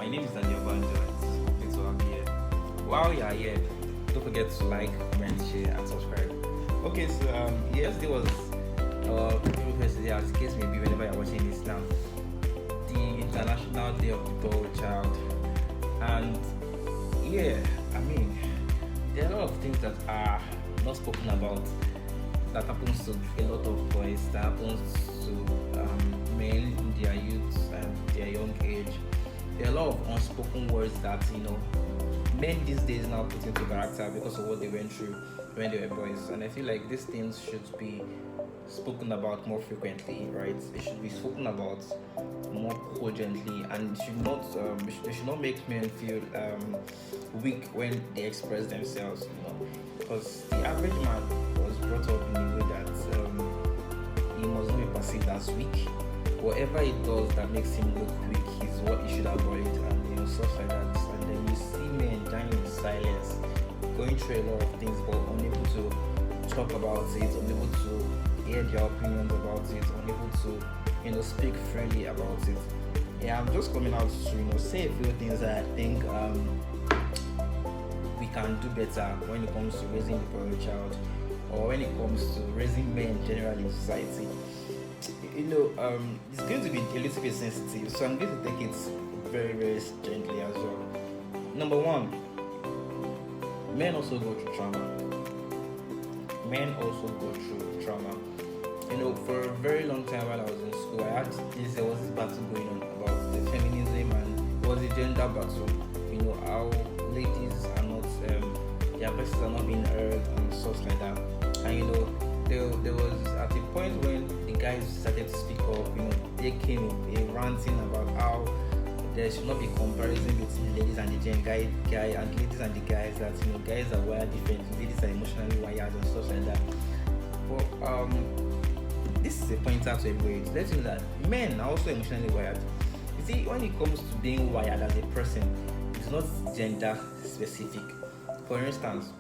My name is Daniel Evangelist. Happy to have you here. While you are here, don't forget to like, comment, share, and subscribe. Okay, so yesterday was First Day, as the case may be, whenever you're watching this now, the International Day of the Boy Child. And yeah, I mean, there are a lot of things that are not spoken about that happens to a lot of boys, that happens to men in their youth and their young age. There are a lot of unspoken words that men these days now put into character because of what they went through when they were boys. And I feel like these things should be spoken about more frequently, right? It should be spoken about more cogently, and it should not they should not make men feel weak when they express themselves, because the average man was brought up in a way that he must not be perceived as weak. Whatever he does that makes him look weak is what he should avoid, and stuff like that. And then you see men dying in silence, going through a lot of things, but unable to talk about it, unable to hear their opinions about it, unable to speak freely about it. Yeah, I'm just coming out to say a few things that I think we can do better when it comes to raising the boy child, or when it comes to raising men generally in society. It's going to be a little bit sensitive, so I'm going to take it very, very gently as well. Number one, men also go through trauma. Men also go through trauma. For a very long time while I was in school, there was this battle going on about the feminism, and it was a gender battle. How ladies are not, their voices are not being heard and stuff like that. And there was at a point when the guys started to speak up. They came ranting about how there should not be comparison between ladies and the guy and ladies and the guys, that guys are wired differently, ladies are emotionally wired and stuff like that. But this is a pointer to everybody. Let's know that men are also emotionally wired. You see, when it comes to being wired as a person, it's not gender specific. For instance,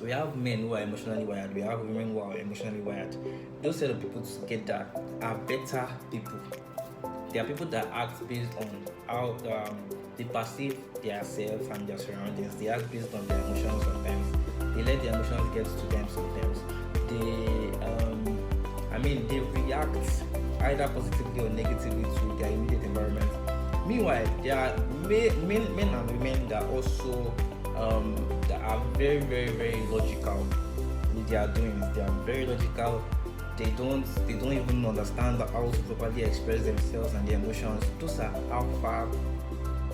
we have men who are emotionally wired, we have women who are emotionally wired. Those set of people together are better people. They are people that act based on how they perceive themselves and their surroundings. They act based on their emotions sometimes. They let their emotions get to them sometimes. They react either positively or negatively to their immediate environment. Meanwhile, there are men and women that also that are very, very, very logical in their doings. They are very logical. They don't even understand how to properly express themselves and their emotions. Those are alpha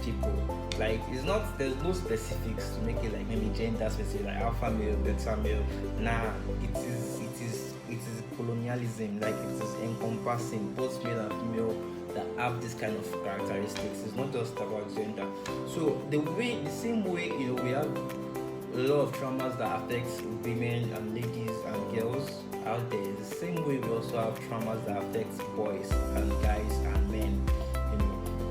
people. Like, there's no specifics to make it like maybe gender specific, like alpha male, beta male. Nah, it is colonialism. Like, it is encompassing both male and female that have this kind of characteristics. It's not just about gender. So the same way we have a lot of traumas that affect women and ladies and girls out there, the same way we also have traumas that affect boys and guys and men.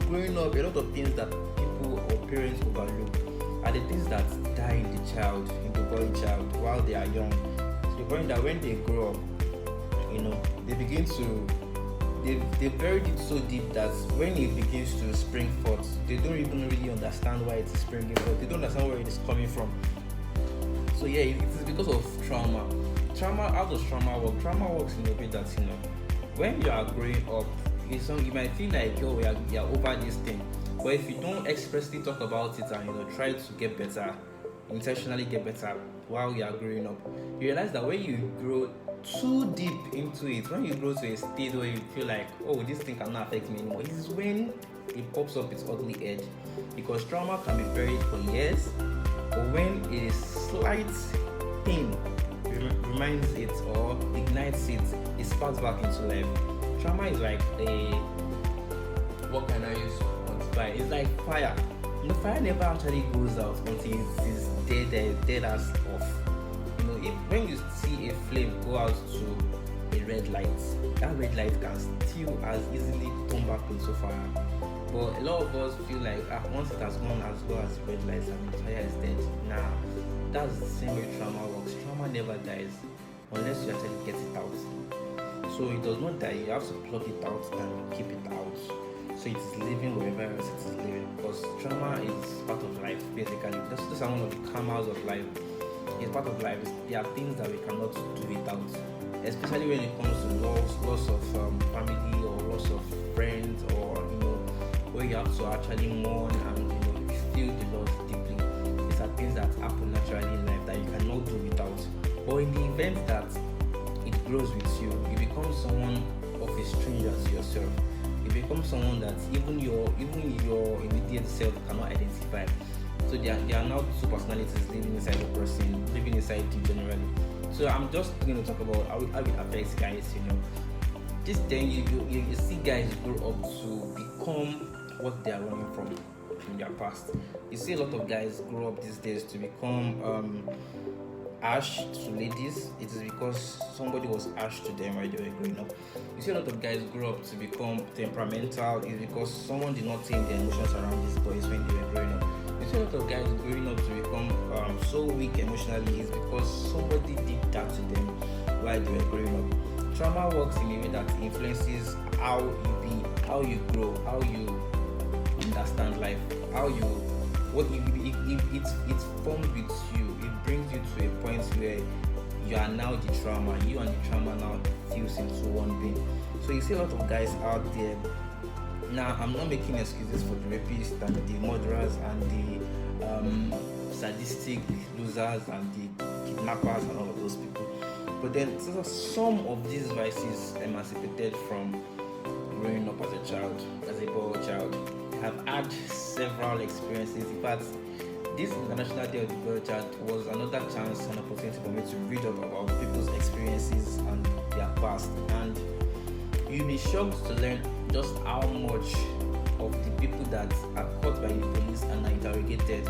Growing up, a lot of things that people or parents overlook are the things that die in the boy child while they are young. To the point that when they grow up, they begin to they buried it so deep that when it begins to spring forth, they don't even really understand why it is springing forth. They don't understand where it is coming from. So yeah, it is because of trauma. How does trauma work? Trauma works in a way that when you are growing up, you might feel like you're over this thing, but if you don't expressly talk about it and try to get better, intentionally get better while you are growing up, you realize that when you grow too deep into it, when you grow to a state where you feel like, oh, this thing cannot affect me anymore, this is when it pops up its ugly edge. Because trauma can be buried for years, but when a slight thing reminds it or ignites it, it sparks back into life. Trauma is like what can I use to quantify? It's like fire. The fire never actually goes out until it is dead as off. When you see a flame go out to a red light, that red light can still as easily turn back into fire. But a lot of us feel like once it has gone as well as red lights and the fire is dead. Nah, that's the same way trauma works. Trauma never dies unless you actually get it out. So it does not die. You have to plug it out and keep it out. so it is living wherever else it is living, because trauma is part of life basically. Those are one of the karmas of life. It's part of life. There are things that we cannot do without, especially when it comes to loss of family, or loss of friends, or where you have to actually mourn and feel the loss deeply. These are things that happen naturally in life that you cannot do without. But in the event that it grows with you, you become someone of a stranger to yourself. You become someone that even your immediate self cannot identify. So there are now two personalities living inside the person, living inside you generally. So I'm just going to talk about how it affects guys. This then you see guys grow up to become what they are running from in their past. You see a lot of guys grow up these days to become harsh to ladies. It is because somebody was harsh to them while they were growing up. You see a lot of guys grow up to become temperamental. It's because someone did not tame their emotions around these boys when they were growing up. You see a lot of guys growing up to become so weak emotionally. It's because somebody did that to them while they were growing up. Trauma works in a way that influences how you be, how you grow, how you understand life, how you it forms with you. It brings you to a point where you are now the trauma. You and the trauma now fuse into one being. So you see a lot of guys out there. Now I'm not making excuses for the rapists and the murderers and the sadistic losers and the kidnappers and all of those people. But then some of these vices emancipated from growing up as a child, as a boy child. Have had several experiences. In fact, this International Day of the Boy Child was another chance and opportunity for me to read up about people's experiences and their past. And you'll be shocked to learn just how much of the people that are caught by the police and are interrogated,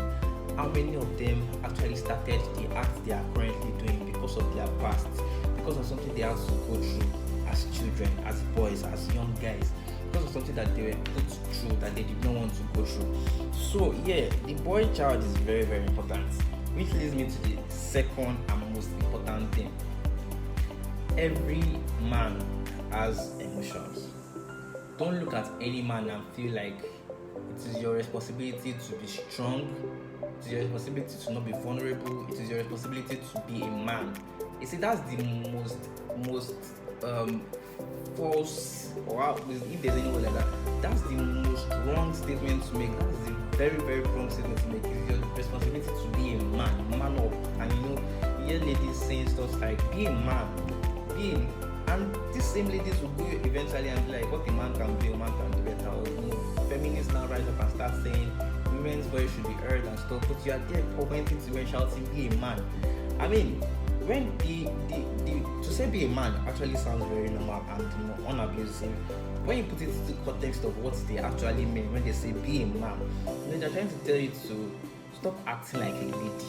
how many of them actually started the act they are currently doing because of their past, because of something they had to go through as children, as boys, as young guys, because of something that they were put through that they did not want to go through. So yeah, the boy child is very, very important, which leads me to the second and most important thing. Every man has emotions. Don't look at any man and feel like it is your responsibility to be strong. It is your responsibility to not be vulnerable. It is your responsibility to be a man. You see, that's the most false, or if there's any word like that, that's the most wrong statement to make. That is the very, very wrong statement to make. It's your responsibility to be a man up. And you hear ladies saying stuff like, be a man, and these same ladies will go eventually and be like, what a man can do, a man can do better. Or, feminists now rise up and start saying women's voice should be heard and stuff, but you are there pointing to when shouting, be a man. I mean, when to say be a man actually sounds very normal and unabusive. When you put it into the context of what they actually mean when they say be a man, they're trying to tell you to stop acting like a lady.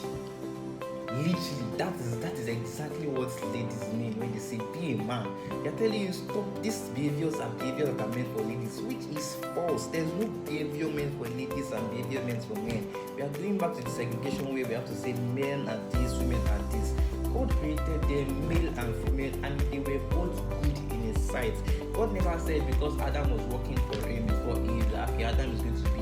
Literally, that is exactly what ladies mean when they say be a man. They're telling you stop. These behaviors are behaviors that are meant for ladies, which is false. There's no behavior meant for ladies and behavior meant for men. We are going back to the segregation where we have to say men are this, women are this. God created them male and female, and they were both good in His sight. God never said because Adam was working for him before Eve that Adam is going to be,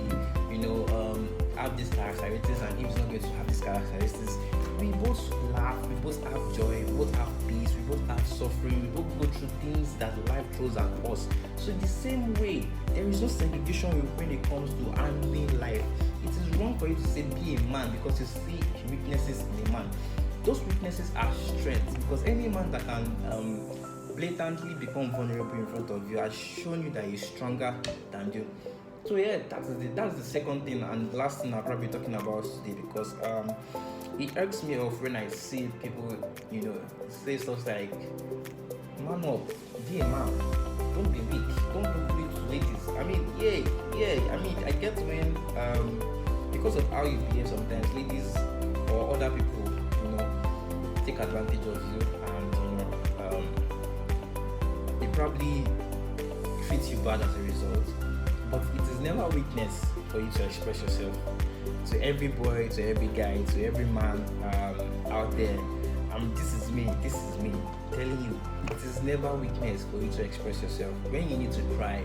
have these characteristics and Eve is not going to have these characteristics. We both laugh, we both have joy, we both have peace, we both have suffering, we both go through things that life throws at us. So in the same way, there is no segregation when it comes to handling life. It is wrong for you to say be a man because you see weaknesses in a man. Those weaknesses are strengths, because any man that can blatantly become vulnerable in front of you has shown you that he's stronger than you. So yeah, that's the second thing and last thing I'll probably be talking about today, because it irks me off when I see people, say stuff like, man up, be a man, don't be weak, don't be weak to ladies. I mean, I mean, I get when, because of how you behave sometimes, ladies or other people, take advantage of you and, they probably treat you bad as a result. But it is never weakness for you to express yourself. To every boy, to every guy, to every man out there, this is me telling you, it is never weakness for you to express yourself. When you need to cry,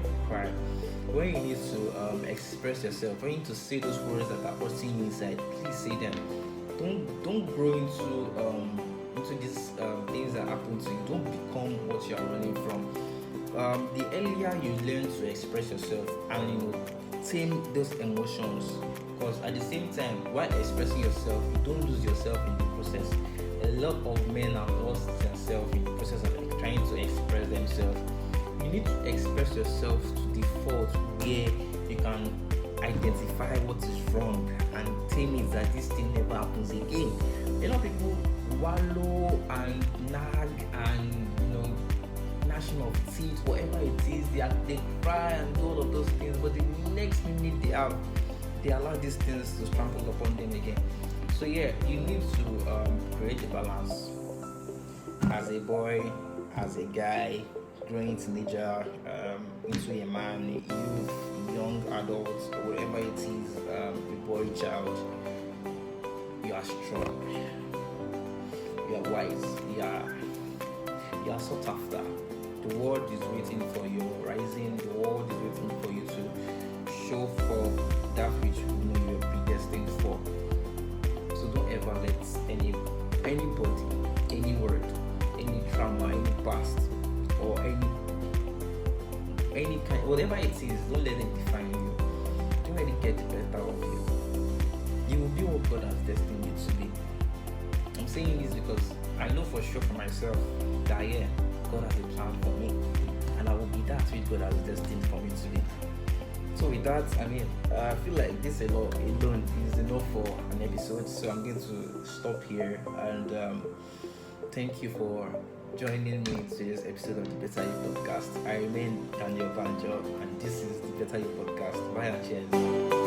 when you need to express yourself, when you need to say those words that are hurting you inside, please say them. Don't grow into these things that happen to you. Don't become what you are running from. The earlier you learn to express yourself and tame those emotions, because at the same time while expressing yourself, you don't lose yourself in the process. A lot of men have lost themselves in the process of trying to express themselves. You need to express yourself to the fault where you can identify what is wrong and tell me that this thing never happens again. A lot of people wallow and nag and gnashing of teeth, whatever it is, they cry and do all of those things, but the next minute they allow these things to trample upon them again. So yeah, you need to create a balance as a boy, as a guy, growing teenager, into a man, youth, young adults, whatever it is, a boy, child. You are strong, you are wise, you are sought after. The world is waiting for you rising. The world is waiting for you to show for that which you are predestined for. So don't ever let anybody, any word, any trauma, any past, or any kind, whatever it is, don't let it define you. Don't let it get the better of you. You will be what God has destined you to be. I'm saying this because I know for sure for myself that God has a plan for me, and I will be that which God has destined for me to be. So with that, I feel like this alone is enough for an episode. So I'm going to stop here, and thank you for joining me in today's episode of the Better You podcast. I remain Daniel Banjo, and this is the Better You podcast. Bye and cheers.